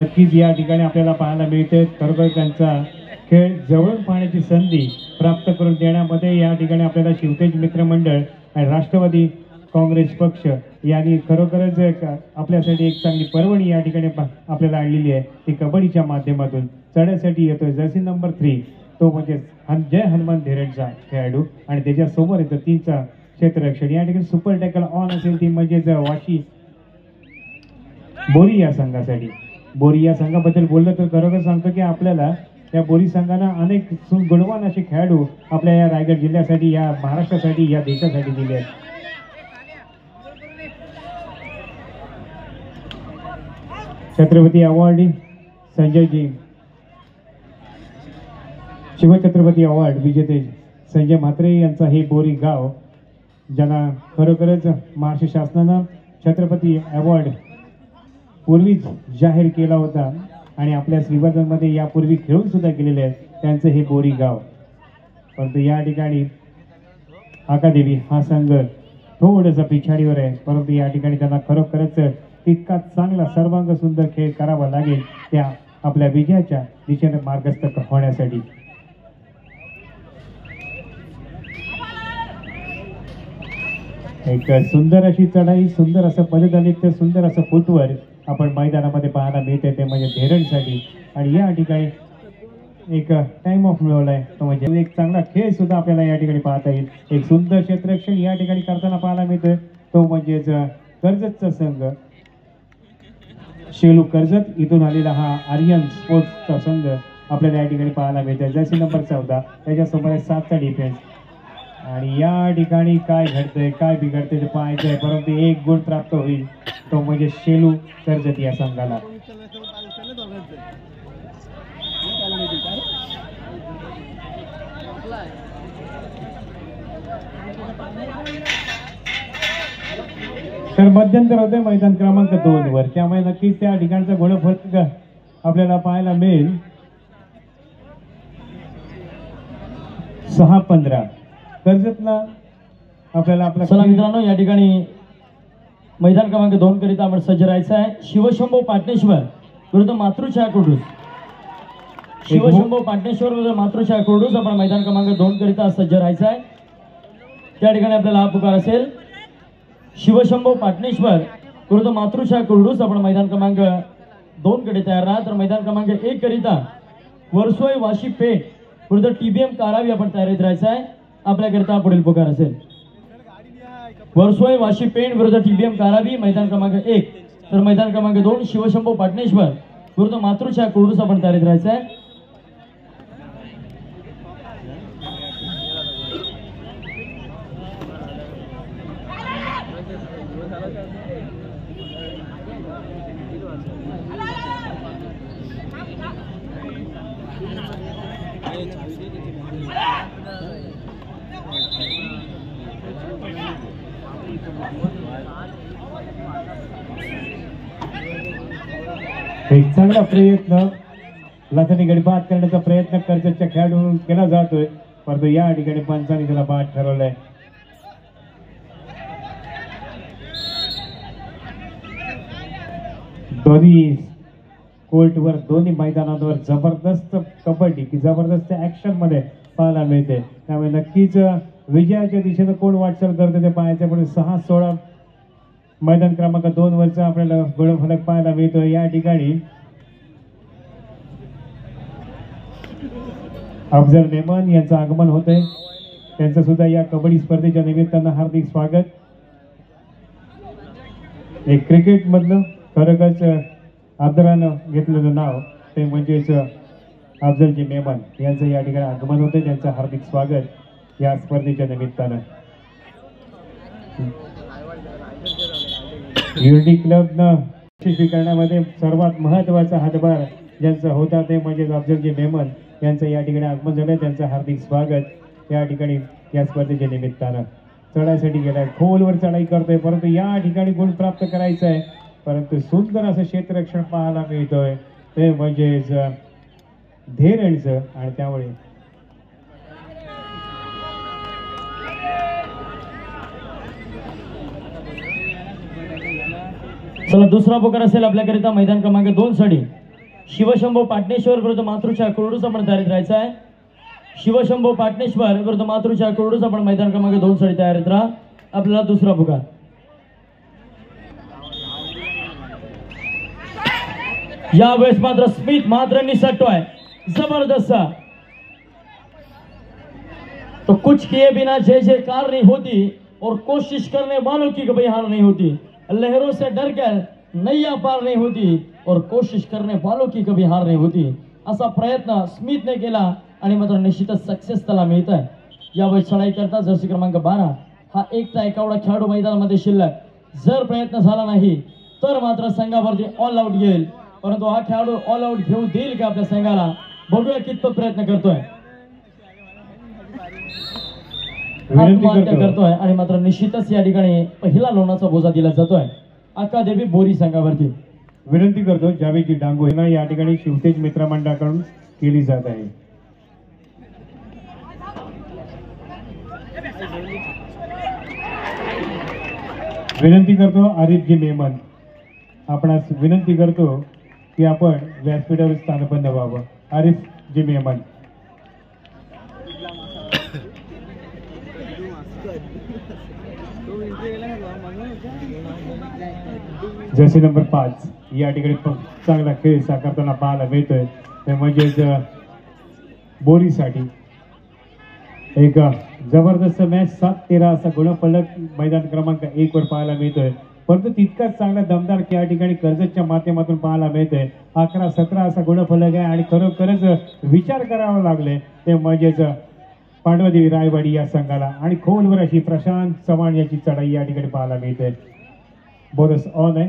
नक्कीच या ठिकाणी आपल्याला पाहायला मिळते खरोखर त्यांचा खेळ जवळून पाहण्याची संधी प्राप्त करून देण्यामध्ये या ठिकाणी आपल्याला शिवतेज मित्र मंडळ आणि राष्ट्रवादी काँग्रेस पक्ष यांनी खरोखरच आपल्यासाठी एक चांगली पर्वणी या ठिकाणी आपल्याला आणलेली आहे ती कबड्डीच्या माध्यमातून चढण्यासाठी येतोय जर्सी नंबर 3 तो म्हणजे जय हनुमान धेरडचा खेळाडू आणि त्याच्या समोर येतो 3चा क्षेत्ररक्षण या ठिकाणी सुपर टॅकल ऑन असेल ती म्हणजेच वाशी बोरी या संघासाठी बोरी या संघाबद्दल बोललं तर खरोखर सांगतो की आपल्याला या बोरी संघाने अनेक गुणवान असे खेळाडू आपल्या या रायगड जिल्ह्यासाठी या महाराष्ट्रासाठी या देशासाठी दिले आहेत। छत्रपती अवॉर्ड संजयजी शिवछत्रपती अवॉर्ड विजेते संजय म्हात्रे यांचा हे बोरी गाव ज्यांना खरोखरच महाराष्ट्र शासनानं छत्रपती अवॉर्ड पूर्वीच जाहीर केला होता आणि आपल्या श्रीवर्धनमध्ये यापूर्वी खेळून सुद्धा गेलेले आहेत त्यांचं हे बोरी गाव। परंतु या ठिकाणी आकादेवी हा संघ थोडंसं पिछाडीवर आहे परंतु या ठिकाणी त्यांना खरोखरच तितका चांगला सर्वांग सुंदर खेळ करावा लागेल त्या आपल्या विजयाच्या दिशेने मार्गस्थ होण्यासाठी। एक सुंदर अशी चढाई सुंदर असं पददलित सुंदर असं फुटवर आपण मैदानामध्ये पाहायला मिळते ते म्हणजे धेरडसाठी आणि या ठिकाणी एक टाइम ऑफ मिळवलाय तो म्हणजे एक चांगला खेळ सुद्धा आपल्याला या ठिकाणी पाहता येईल। एक सुंदर क्षेत्ररक्षण या ठिकाणी करताना पाहायला मिळतोय तो म्हणजेच कर्जतचा संघ शेलू कर्जत इथून आलेला हा आर्यन स्पोर्ट्सचा संघ आपल्याला या ठिकाणी पाहायला मिळतोय जर्सी नंबर 14 त्याच्यासमोर 7चा डिफेन्स आणि या ठिकाणी काय घडतंय काय बिघडतंय ते पाहायचंय परंतु एक गुण प्राप्त होईल तो म्हणजे शेलू कर्जत या संघाला। तर मध्यंतर होते मैदान क्रमांक 2 वर त्यामुळे नक्कीच त्या ठिकाणचा गुणफलक आपल्याला पाहायला मिळेल 6-15 कर्जतला आपल्याला आपला चला मित्रांनो या ठिकाणी मैदान क्रमांक 2 करिता आपण सज्ज राहायचं आहे। शिवशंभो पाटणेश्वर विरुद्ध मातृछाया कोडूस शिवशंभो पाटणेश्वर विरुद्ध मातृछाया कोडूस आपण मैदान क्रमांक 2 करिता सज्ज राहायचं आहे। त्या ठिकाणी आपल्याला हा पुकार असेल शिवशंभो पाटणेश्वर विरुद्ध मातृछाया कोडूस आपण मैदान क्रमांक 2 कडे तयार राहा। तर मैदान क्रमांक 1 करिता वर्सोई वाशी पेठ विरुद्ध TBM कारावी आपण तयारीत राहायचं आहे। आपल्याकरिता पुढील पुकार असेल वर्सोई वाशी पेठ विरुद्ध TBM कारावी मैदान क्रमांक 1 तर मैदान क्रमांक 2 शिवशंभो पाटणेश्वर विरुद्ध मातृछाया कोडूस आपण तयारीत राहायचं आहे। एक चांगला प्रयत्न लाथाने गडी बाद करण्याचा प्रयत्न कर्जतच्या खेळाडूंकडून केला जातोय परंतु या ठिकाणी पंचांनी त्याला बाद ठरवलंय। दोन्ही कोर्टवर दोन्ही मैदानांवर जबरदस्त कबड्डी की जबरदस्त ऍक्शन मध्ये पाहायला मिळते त्यामुळे नक्कीच विजयाच्या दिशेने कोण वाटचाल करते ते पाहायचं पण 6-16 मैदान क्रमांक 2 वरचा आपल्याला गुणफलक पाहायला मिळतो। या ठिकाणी अफजल मेमन यांचं आगमन होतंय त्यांचं सुद्धा या कबड्डी स्पर्धेच्या निमित्तानं हार्दिक स्वागत। एक क्रिकेट मधलं खरोखरच आदरानं घेतलेलं नाव ते म्हणजेच अफजलजी मेमन यांचं या ठिकाणी आगमन होते त्यांचं हार्दिक स्वागत या स्पर्धेच्या निमित्तानं। युनिटी क्लबनं यशस्वी करण्यामध्ये सर्वात महत्त्वाचा हातभार ज्यांचा होता ते म्हणजे अफजलजी मेमन यांचं या ठिकाणी आगमन झालं त्यांचं हार्दिक स्वागत या ठिकाणी या स्पर्धेच्या निमित्तानं। चढाईसाठी गेलाय खोलवर चढाई करतोय परंतु या ठिकाणी गुण प्राप्त करायचं आहे परंतु सुंदर असं क्षेत्ररक्षण पाहायला मिळतोय ते म्हणजेच धेरडचं आणि त्यामुळे चला दुसरा पुकार असेल आपल्याकरिता मैदान क्रमांक 2 साठी शिवशंभो पाटणेश्वर विरुद्ध मातृछा कोरडूस आपण तयारीत राहायचं आहे. शिवशंभो पाटणेश्वर विरुद्ध मातृछा कोरडूस आपण मैदान क्रमांक 2 साठी तयारीत राहा. आपल्याला दुसरा पुकार. यावेळेस मात्र स्मिथ मात्र निसटतोय जबरदस्त. तो कुछ किए बिना जय जयकार नहीं होती और कोशिश करने वालों की कभी हार नहीं होती. लहरों से डर कर नैया पार नहीं होती और कोशिश करने वालों की कभी हार नहीं होती. असा प्रयत्न स्मिथने केला आणि मात्र निश्चितच सक्सेस त्याला मिळत आहे. यावेळेस चढाई करता जर्सी क्रमांक 12 हा एकटा एकावडा खेळाडू मैदानामध्ये शिल्लक. जर प्रयत्न झाला नाही तर मात्र संघावरती ऑल आउट घेईल. परंतु हा खेळाडू ऑल आउट घेऊ देईल का आपल्या संघाला, बघूया कितपत प्रयत्न करतोय. आत्महत्या करतोय आणि मात्र निश्चितच या ठिकाणी पहिला लोणाचा बोजा दिला जातोय अकादेमी बोरी संघावरती. विनंती करतो जावेदजी डांगोळे या ठिकाणी शिवतेज मित्र मंडळाकडून केली जात आहे. विनंती करतो आरिफजी मेमन, आपणास विनंती करतो की आपण व्यासपीठावर स्थानपन्न व्हावं. आरिफजी मेमन. जर्सी नंबर 5 या ठिकाणी चांगला खेळ साकारताना पाहायला मिळतोय. ते म्हणजेच बोरीसाठी एक जबरदस्त मॅच 7-13 असा गुणफलक मैदान क्रमांक 1 वर पाहायला मिळतोय. परंतु तितकाच चांगला दमदार या ठिकाणी कर्जतच्या माध्यमातून पाहायला मिळतोय. 11-17 असा गुणफलक आहे आणि खरोखरच विचार करावा लागले ते म्हणजेच पांडवदेवी रायवाडी या संघाला आणि खोलवर अशी प्रशांत चव्हाण याची चढाई या ठिकाणी पाहायला मिळते. बोनस ऑन आहे.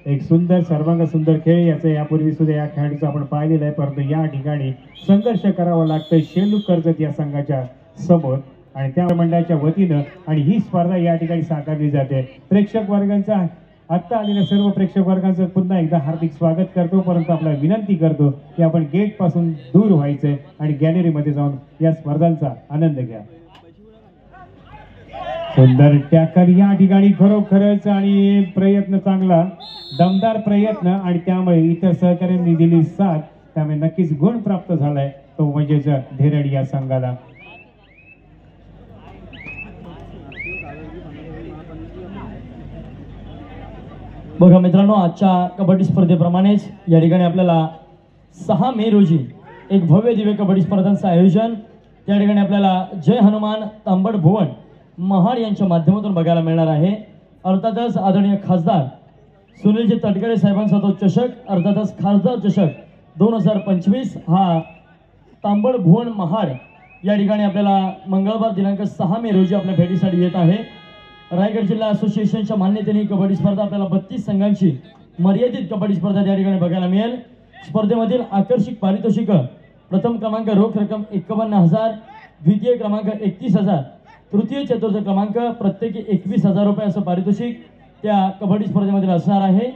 एक सुंदर सर्वांग सुंदर खेळ याचं यापूर्वी सुद्धा या खेळाडूचं आपण पाहिलेलं आहे. परंतु या ठिकाणी संघर्ष करावा लागतोय शेलू कर्जत या संघाच्या समोर आणि त्या मंडळाच्या वतीनं आणि ही स्पर्धा या ठिकाणी साकारली जाते. प्रेक्षक वर्गांचा आत्ता आलेल्या सर्व प्रेक्षक वर्गांचं पुन्हा एकदा हार्दिक स्वागत करतो. परंतु आपल्याला विनंती करतो की आपण गेट पासून दूर व्हायचंय आणि गॅलरीमध्ये जाऊन या स्पर्धांचा आनंद घ्या. सुंदर टॅकल या ठिकाणी खरोखरच आणि प्रयत्न चांगला दमदार प्रयत्न आणि त्यामुळे इतर सहकाऱ्यांनी दिली साथ, त्यामुळे नक्कीच गुण प्राप्त झालाय तो म्हणजेच धेरड या संघाला. बघा मित्रांनो, आजच्या कबड्डी स्पर्धेप्रमाणेच या ठिकाणी आपल्याला 6 मे रोजी एक भव्य दिव्य कबड्डी स्पर्धांचं आयोजन त्या ठिकाणी आपल्याला जय हनुमान तांबड भुवन महाड यांच्या माध्यमातून बघायला मिळणार आहे. अर्थातच आदरणीय खासदार सुनीलजी तटकरे साहेबांचा तो चषक अर्थातच खासदार चषक 2025 हा तांबड भुवन महाड या ठिकाणी आपल्याला मंगळवार दिनांक 6 मे रोजी आपल्या भेटीसाठी येत आहे. रायगड जिल्हा असोसिएशनच्या मान्यतेने ही कबड्डी स्पर्धा आपल्याला 32 संघांची मर्यादित कबड्डी स्पर्धा त्या ठिकाणी बघायला मिळेल. स्पर्धेमधील आकर्षक पारितोषिक प्रथम क्रमांक रोख रक्कम 51,000, द्वितीय क्रमांक 31,000, तृतीय चतुर्थ क्रमांक प्रत्येकी 21,000 रुपये असं पारितोषिक त्या कबड्डी स्पर्धेमध्ये असणार आहे.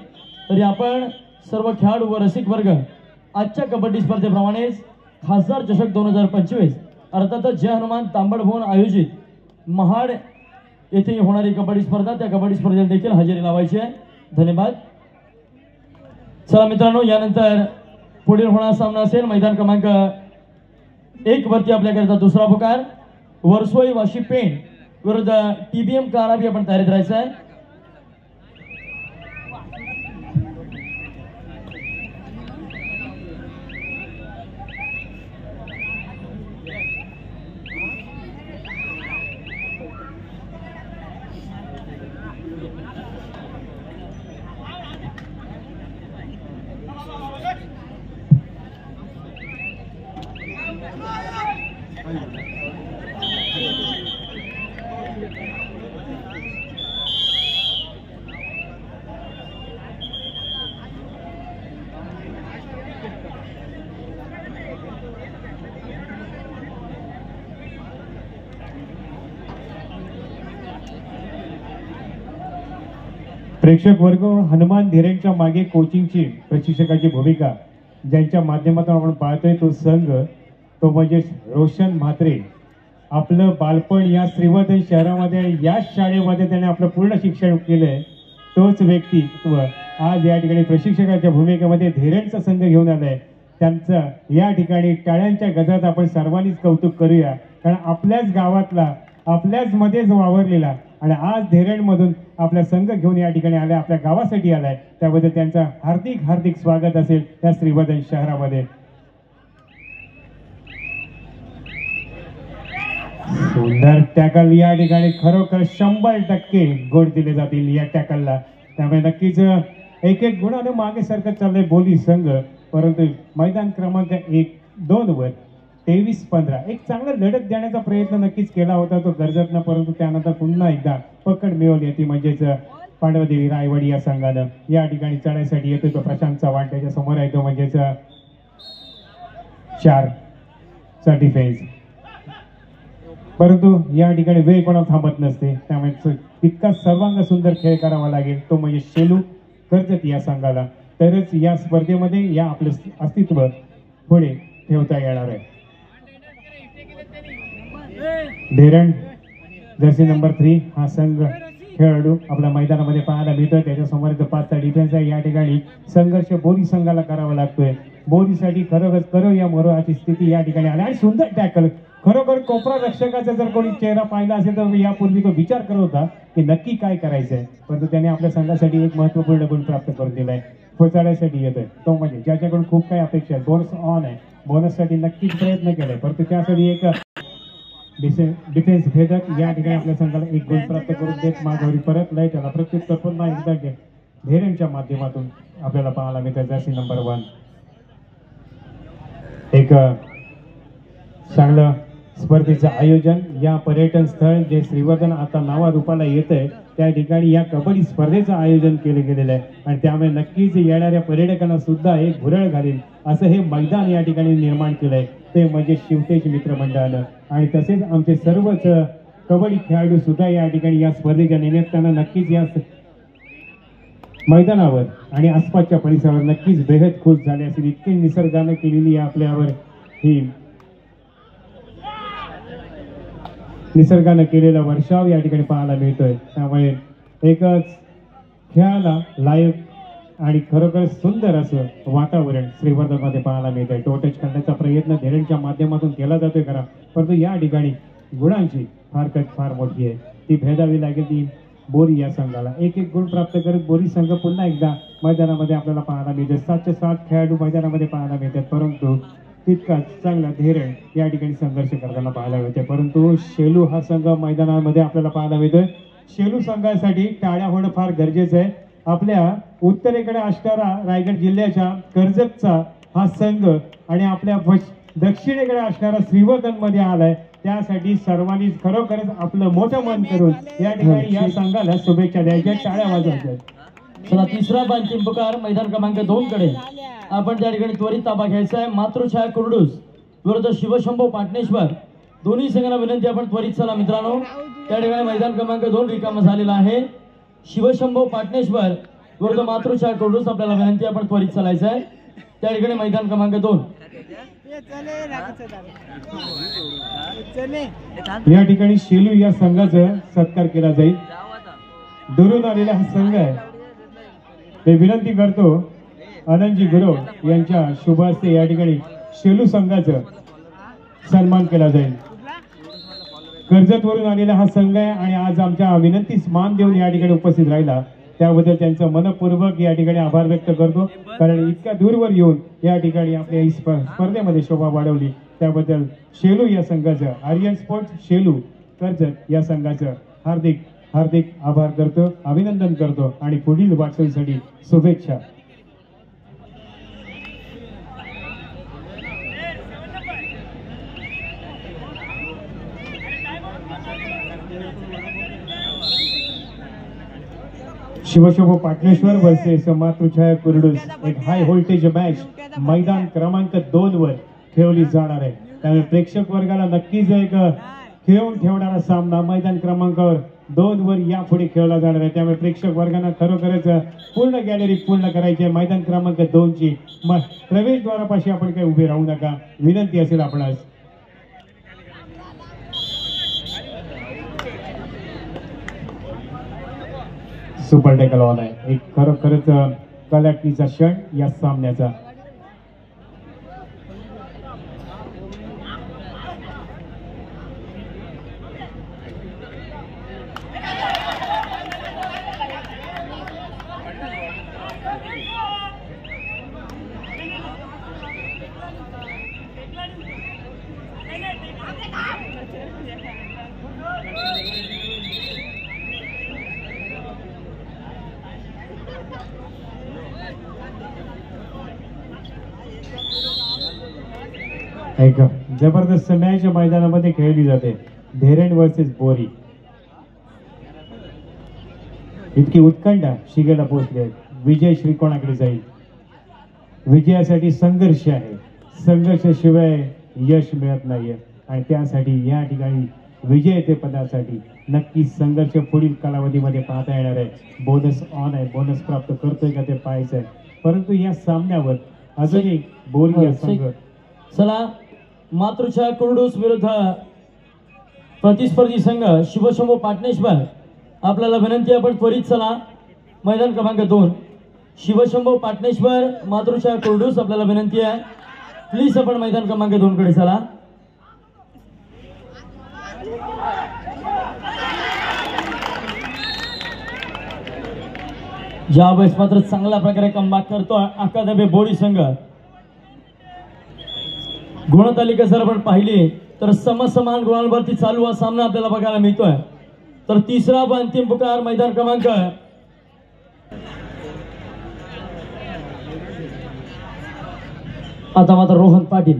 तरी आपण सर्व खेळाडू व रसिक वर्ग आजच्या कबड्डी स्पर्धेप्रमाणेच खासदार चषक 2025 अर्थातच जय हनुमान तांबड भुवन आयोजित महाड येथे होणारी कबड्डी स्पर्धा त्या कबड्डी स्पर्धेला देखील हजेरी लावायची आहे. धन्यवाद. चला मित्रांनो, यानंतर पुढील होणारा सामना असेल मैदान क्रमांक 1 वरती आपल्याकरता दुसरा पुकार वर्सोई वाशी पेण विरुद्ध TBM काराबी आपण तयारीत राहायचं आहे. प्रेक्षक वर्ग हनुमान धेरेंच्या मागे कोचिंगची प्रशिक्षकाची भूमिका ज्यांच्या माध्यमातून आपण पाहतोय तो संघ तो म्हणजे रोशन म्हात्रे. आपलं बालपण या श्रीवर्धन शहरामध्ये या शाळेमध्ये त्याने आपलं पूर्ण शिक्षण केलंय तोच व्यक्तित्व आज या ठिकाणी प्रशिक्षकाच्या भूमिकेमध्ये धीरेंचा संघ घेऊन आलाय. त्यांचं या ठिकाणी टाळ्यांच्या गजरात आपण सर्वांनीच कौतुक करूया, कारण आपल्याच गावातला आपल्याच मध्येच वावरलेला आणि आज धीरेंमधून आपला संघ घेऊन या ठिकाणी आलाय, आपल्या गावासाठी आलाय. त्याबद्दल त्यांचं हार्दिक हार्दिक स्वागत असेल या श्रीवर्धन शहरामध्ये. सुंदर टॅकल या ठिकाणी खरोखर 100% गुण दिले जातील या टॅकलला. त्यामुळे नक्कीच एक एक गुणाने मागे सरकत चाललंय बोली संघ, परंतु मैदान क्रमांक 1-2 वर 23-15 एक चांगला लढत देण्याचा प्रयत्न नक्कीच केला होता तो कर्जतनं, परंतु त्यानंतर पुन्हा एकदा पकड मिळवली ती म्हणजेच पांडवदेवी रायवाडी या संघानं. या ठिकाणी चढायसाठी येतो तो प्रशांत चव्हाण, त्याच्या समोर आहे तो म्हणजेच 4चा डिफेन्स, परंतु या ठिकाणी वेळ कोणा थांबत नसते. त्यामुळे तितका सर्वांग सुंदर खेळ करावा लागेल तो म्हणजे शेलू कर्जत या संघाला, तरच या स्पर्धेमध्ये या आपलं अस्तित्व पुढे ठेवता येणार आहे. धीरण जर्सी नंबर 3 हा संघ खेळाडू आपल्या मैदानामध्ये पाहायला मिळतोय. त्याच्यासमोर 5चा डिफेन्स आहे. या ठिकाणी संघर्ष बोरी संघाला करावा लागतोय. बोरीसाठी खरोखर करो या मोराची स्थिती या ठिकाणी आली आणि सुंदर टॅकल. खरोखर कोपरा रक्षकाचा जर कोणी चेहरा पाहिला असेल तर यापूर्वी तो विचार करत होता की नक्की काय करायचंय, परंतु त्याने आपल्या संघासाठी एक महत्त्वपूर्ण गुण प्राप्त करून दिलाय. पोचाडण्यासाठी येतोय तो म्हणजे ज्याच्याकडून खूप काही अपेक्षा आहे. बोनस ऑन आहे, बोनससाठी नक्कीच प्रयत्न केलाय, परंतु त्यासाठी एक डिफेन्स भेदक या ठिकाणी आपल्या संघाला एक गुण प्राप्त करून देत माघारी परत लय त्याला प्रत्युत्तर पुन्हा एकदा धैर्यांच्या माध्यमातून आपल्याला पाहायला मिळतं. जर्सी नंबर 1 एक चांगलं स्पर्धेचं आयोजन या पर्यटन स्थळ जे श्रीवर्धन आता नावारूपाला येतंय त्या ठिकाणी या कबड्डी स्पर्धेचं आयोजन केले गेलेलं आहे आणि त्यामुळे नक्कीच येणाऱ्या पर्यटकांना सुद्धा एक भुरळ घालेल असं हे मैदान या ठिकाणी निर्माण केलंय ते म्हणजे शिवतेज मित्रमंडळानं. आणि तसेच आमचे सर्वच कबड्डी खेळाडू सुद्धा या ठिकाणी या स्पर्धेच्या निमित्तानं नक्कीच या मैदानावर आणि आसपासच्या परिसरावर नक्कीच बेहद खुश झाले असेल. इतकी निसर्गानं केलेली आपल्यावर ही निसर्गानं केलेला वर्षाव या ठिकाणी पाहायला मिळतोय. त्यामुळे एकच खेळाला लायक आणि खरोखर सुंदर असं वातावरण श्रीवर्धनमध्ये पाहायला मिळत आहे. टोटच करण्याचा प्रयत्न धीरेंच्या माध्यमातून केला जातोय खरा, परंतु या ठिकाणी गुणांची फारकत फार मोठी आहे, ती भेदावी लागेल ती बोरी या संघाला. एक एक गुण प्राप्त करत बोरी संघ पुन्हा एकदा मैदानामध्ये आपल्याला पाहायला मिळते. 7चे 7 खेळाडू मैदानामध्ये पाहायला मिळतात, परंतु तितकाच चांगला धीरण या ठिकाणी संघर्ष करताना पाहायला मिळते. परंतु शेलू हा संघ मैदानामध्ये आपल्याला पाहायला मिळतोय. शेलू संघासाठी टाळ्या होणं फार गरजेचं आहे. आपल्या उत्तरेकडे असणारा रायगड जिल्ह्याच्या कर्जतचा हा संघ आणि आपल्या दक्षिणेकडे असणारा श्रीवर्धन मध्ये आलाय, त्यासाठी सर्वांनी खरोखरच आपलं मोठं मन करून या ठिकाणी या संघाला शुभेच्छा द्यायच्या, टाळ्या वाजवायच्या. चला तिसरा अंतिम पुकार मैदान क्रमांक 2 कडे आपण त्या ठिकाणी त्वरित ताबा घ्यायचा आहे. मातृछाया कुर्डूस विरुद्ध शिवशंभो पाटणेश्वर दोन्ही संघांना विनंती आपण त्वरित चला मित्रांनो. त्या ठिकाणी मैदान क्रमांक 2 रिकामा झालेला आहे. शिवशंभो पाटणेश्वर विरुद्ध मातृछाया कुर्डूस आपल्याला विनंती आपण त्वरित चालायचं आहे. त्या ठिकाणी मैदान क्रमांक 2 या ठिकाणी शेलू या संघाचा सत्कार केला जाईल. दुरून आलेला हा संघ आहे, ते विनंती करतो आनंदजी गुरव यांच्या शुभ हस्ते या ठिकाणी शेलू संघाचा सन्मान केला जाईल. कर्जतवरून आलेला हा संघ आहे आणि आज आमच्या विनंतीस मान देऊन या ठिकाणी उपस्थित राहिला, त्याबद्दल त्यांचं मनपूर्वक या ठिकाणी आभार व्यक्त करतो. कारण इतक्या दूरवर येऊन या ठिकाणी आपल्या ही स्पर्धेमध्ये शोभा वाढवली, त्याबद्दल शेलू या संघाचं, आर्यन स्पोर्ट्स शेलू कर्जत या संघाचं हार्दिक हार्दिक आभार करतो, अभिनंदन करतो आणि पुढील वाटचालीसाठी शुभेच्छा. शिवशंभो पाटणेश्वर वर्सेस मातृछाया कुर्डूस एक हाय व्होल्टेज मॅच मैदान क्रमांक 2 वर खेळली जाणार आहे. त्यामुळे प्रेक्षक वर्गाला नक्कीच एक खेळून ठेवणारा सामना मैदान क्रमांकावर 2 वर यापुढे खेळला जाणार आहे. त्यामुळे प्रेक्षक वर्गांना खरोखरच पूर्ण गॅलरी पूर्ण करायची आहे. मैदान क्रमांक 2 ची प्रवेशद्वारापाशी आपण काही उभे राहू नका, विनंती असेल आपणास. सुपर टॅकल ऑन आहे. एक खरोखरच कलाटणीचा क्षण या सामन्याचा. एक जबरदस्त मॅच मैदानामध्ये खेळली जाते. धेरण वर्सेस बोरी. इतकी उत्कंठा शिगेला पोहोचली आहे. विजय श्री कोणाकडे जाईल? विजयासाठी संघर्ष आहे. संघर्षाशिवाय यश मिळत नाहीये आणि त्यासाठी या ठिकाणी विजेते पदासाठी नक्की संघर्ष पुढील कालावधीमध्ये पाहता येणार आहे. बोनस ऑन आहे. बोनस प्राप्त करतोय का ते पाहायचं आहे. परंतु या सामन्यावर अजूनही बोरी या संघ. चला, मातृछा कुर्डूस विरुद्ध प्रतिस्पर्धी संघ शिवशंभो पाटणेश्वर. आपल्याला विनंती आहे, आपण त्वरित चला. मैदान क्रमांक 2 शिवशंभो पाटणेश्वर मातृछा कुर्डूस. आपल्याला विनंती आहे, प्लीज आपण मैदान क्रमांक 2 कडे चला. यावेळेस मात्र चांगल्या प्रकारे कमबॅक करतो अकादमी बोरी संघ. गुणतालिका जर आपण पाहिली तर समसमान गुणांवरती चालू हा सामना आपल्याला बघायला मिळतोय. तर तिसरा व अंतिम पुकार मैदान क्रमांक आता मात्र रोहन पाटील.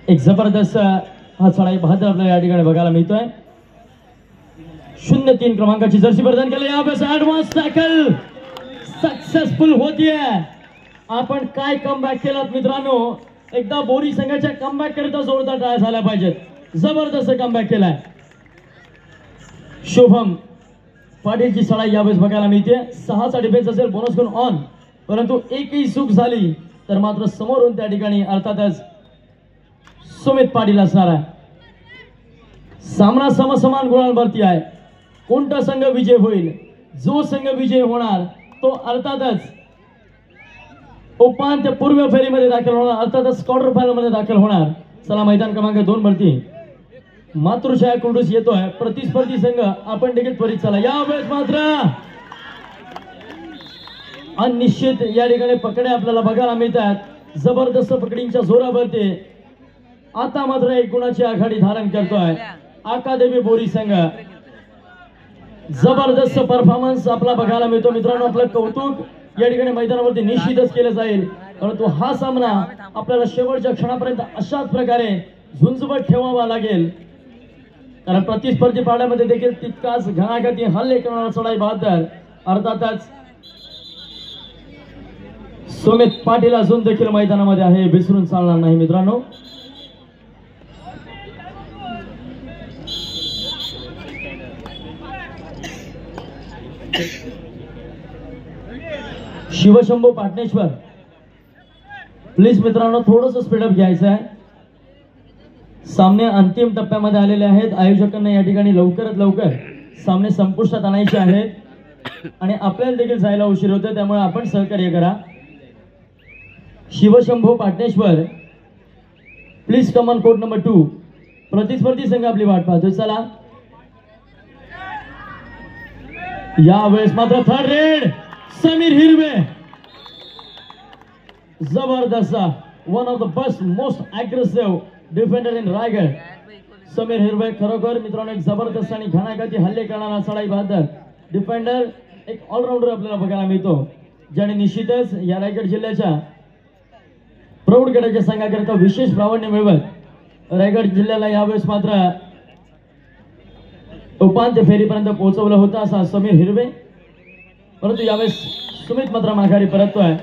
एक जबरदस्त हा चढाई बहादर आपल्याला या ठिकाणी बघायला मिळतोय. 0-3 क्रमांकाची जर्सी परिधान केली. यावेळेस ऍडव्हान्स टॅकल सक्सेसफुल होतीये. आपण काय कमबॅक केलात मित्रांनो. एकदा बोरी संघाच्या कमबॅक करिता जोरदार टाळ्या झाल्या पाहिजेत. जबरदस्त कमबॅक केलाय. शुभम पाटीलची चढाई यावेळेस बघायला मिळते. 6चा डिफेन्स असेल, बोनस करून ऑन. परंतु एकही चूक झाली तर मात्र समोरून त्या ठिकाणी अर्थातच सुमित पाटील असणार आहे. सामना समसमान गुणांवरती आहे. कोणता संघ विजय होईल? जो संघ विजय होणार तो अर्थातच उपांत्य पूर्व फेरीमध्ये दाखल होणार, अर्थातच क्वार्टर फायनल मध्ये दाखल होणार. चला, मैदान क्रमांक 2 वरती मातृछाया कुर्डूस येतोय. प्रतिस्पर्धी संघ आपण देखील त्वरित चला. यावेळेस मात्र अनिश्चित या ठिकाणी पकड्या आपल्याला बघायला मिळतात. जबरदस्त पकडींच्या जोरावरती आता मात्र एक गुणाची आघाडी धारण करतोय अकादमी बोरी संघ. जबरदस्त परफॉर्मन्स आपला बघायला मिळतो मित्रांनो. आपलं कौतुक या ठिकाणी मैदानावरती निश्चितच केलं जाईल. परंतु हा सामना आपल्याला शेवटच्या क्षणापर्यंत अशाच प्रकारे झुंजवत ठेवावा लागेल, कारण प्रतिस्पर्धी पाड्यामध्ये देखील तितकाच घणाघाती हल्ले करणारा चढाई बहादर अर्थातच सुमित पाटील अजून देखील मैदानामध्ये आहे. विसरून चालणार नाही मित्रांनो. शिवशंभो पाटणेश्वर, प्लीज मित्रांनो थोडंसं स्पीडअप घ्यायचं आहे. सामने अंतिम टप्प्यामध्ये आलेले आहेत. आयोजकांना या ठिकाणी लवकरात लवकर सामने संपुष्टात आणायचे आहेत आणि आपल्याला देखील जायला उशीर होतोय, त्यामुळे आपण सहकार्य करा. Shivshambho Patneshwar, please come on court number 2. प्रतिस्पर्धी संघ आपली वाट पाहतोय. चला, यावेळेस मात्र थर्ड रेड समीर हिरवे. जबरदस्त, one of the best most aggressive defender in Raigad. Sameer Hirve खरोखर मित्रांनो एक जबरदस्त आणि घणाघाती हल्ले करणारा चढाई बहादर डिफेंडर, एक ऑलराऊंडर आपल्याला बघायला मिळतो, ज्याने निश्चितच या रायगड जिल्ह्याच्या प्रौढ गटाच्या संघाकरिता विशेष प्रावीण्य मिळवत रायगड जिल्ह्याला यावेळेस मात्र उपांत्य फेरीपर्यंत पोहोचवलं होतं असा समीर हिरवे. परंतु यावेळेस सुमित मात्र माघारी परततोय.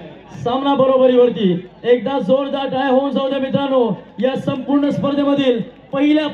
सामना बरोबरीवरती. एकदा जोरदार टाळ्या होऊन जाऊ द्या मित्रांनो. या संपूर्ण स्पर्धेमधील पहिल्या